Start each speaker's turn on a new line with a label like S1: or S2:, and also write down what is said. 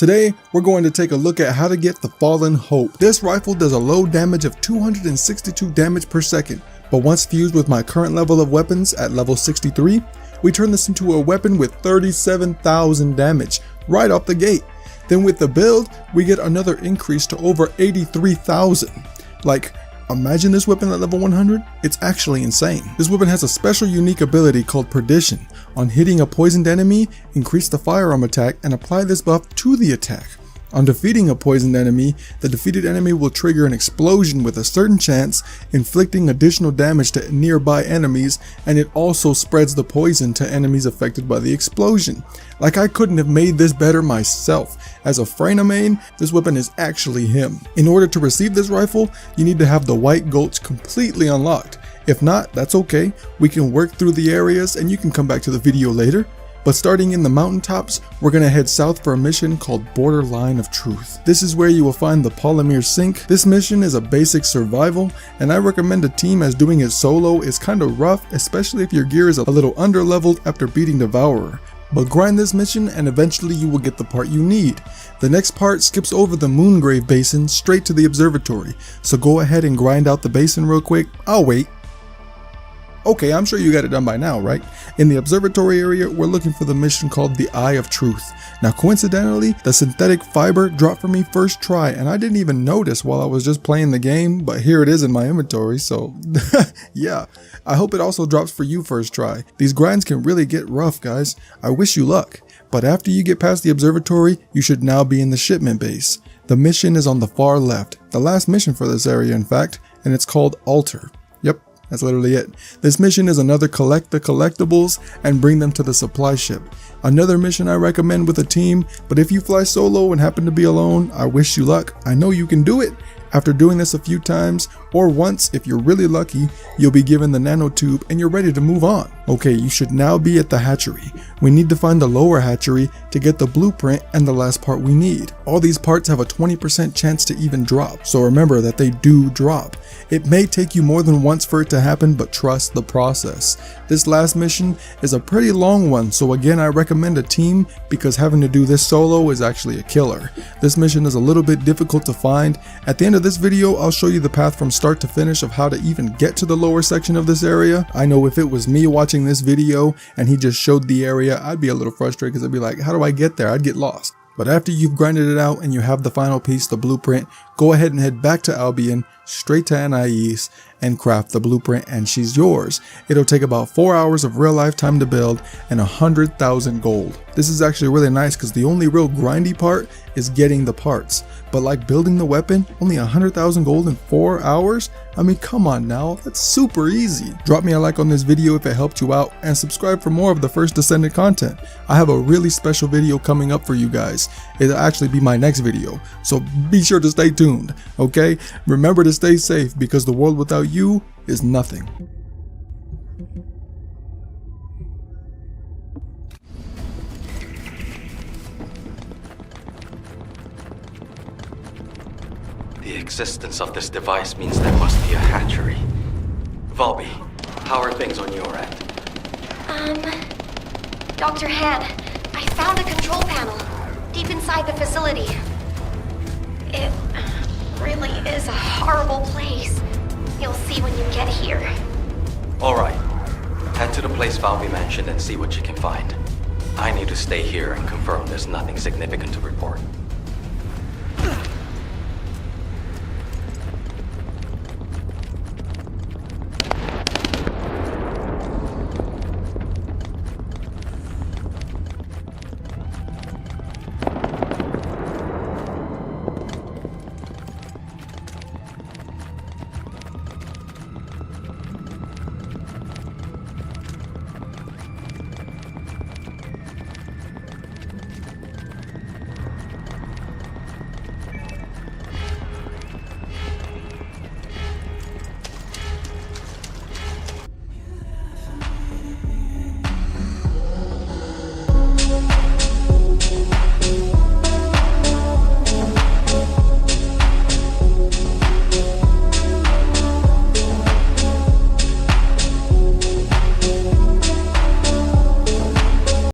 S1: Today, we're going to take a look at how to get the Fallen Hope. This rifle does a low damage of 262 damage per second, but once fused with my current level of weapons at level 63, we turn this into a weapon with 37,000 damage right off the gate. Then with the build, we get another increase to over 83,000. Like, imagine this weapon at level 100? It's actually insane. This weapon has a special unique ability called Perdition. On hitting a poisoned enemy, increase the firearm attack and apply this buff to the attack. On defeating a poisoned enemy, the defeated enemy will trigger an explosion with a certain chance, inflicting additional damage to nearby enemies, and it also spreads the poison to enemies affected by the explosion. Like, I couldn't have made this better myself. As a freyna main, this weapon is actually him. In order to receive this rifle, you need to have the White Gulch completely unlocked. If not, that's okay. We can work through the areas and you can come back to the video later. But starting in the mountaintops, we're gonna head south for a mission called Borderline of Truth. This is where you will find the 𝗦𝗨𝗕𝗦𝗖𝗥𝗘𝗘. This mission is a basic survival, and I recommend a team as doing it solo is kinda rough, especially if your gear is a little underleveled after beating Devourer. But grind this mission and eventually you will get the part you need. The next part skips over the Moongrave Basin straight to the observatory, so go ahead and grind out the basin real quick. I'll wait. Okay, I'm sure you got it done by now, right? In the observatory area, we're looking for the mission called the Eye of Truth. Now, coincidentally, the synthetic fiber dropped for me first try, and I didn't even notice while I was just playing the game, but here it is in my inventory, so yeah. I hope it also drops for you first try. These grinds can really get rough, guys. I wish you luck. But after you get past the observatory, you should now be in the shipment base. The mission is on the far left, the last mission for this area in fact, and it's called Altar. Yep. That's literally it. This mission is another collect the collectibles and bring them to the supply ship. Another mission I recommend with a team, but if you fly solo and happen to be alone, I wish you luck. I know you can do it. After doing this a few times, or once if you're really lucky, you'll be given the nanotube and you're ready to move on. Okay, you should now be at the hatchery. We need to find the lower hatchery to get the blueprint and the last part we need. All these parts have a 20% chance to even drop, so remember that they do drop. It may take you more than once for it to happen, but trust the process. This last mission is a pretty long one, so again I recommend a team because having to do this solo is actually a killer. This mission is a little bit difficult to find. At the end of this video, I'll show you the path from start to finish of how to even get to the lower section of this area. I know if it was me watching this video and he just showed the area, I'd be a little frustrated because I'd be like, how do I get there? I'd get lost. But after you've grinded it out and you have the final piece, the blueprint, go ahead and head back to Albion, straight to Anais, and craft the blueprint and she's yours. It'll take about 4 hours of real life time to build and 100,000 gold. This is actually really nice because the only real grindy part is getting the parts. But like building the weapon, only 100,000 gold in 4 hours? I mean, come on now, that's super easy. Drop me a like on this video if it helped you out and subscribe for more of the first Descendant content. I have a really special video coming up for you guys. It'll actually be my next video, so be sure to stay tuned, okay? Remember to stay safe because the world without you is nothing.
S2: The existence of this device means there must be a hatchery. Volby, how are things on your end?
S3: Dr. Han, I found a control panel deep inside the facility. It really is a horrible place. You'll see when you get here.
S2: Alright, head to the place Volby mentioned and see what you can find. I need to stay here and confirm there's nothing significant to report.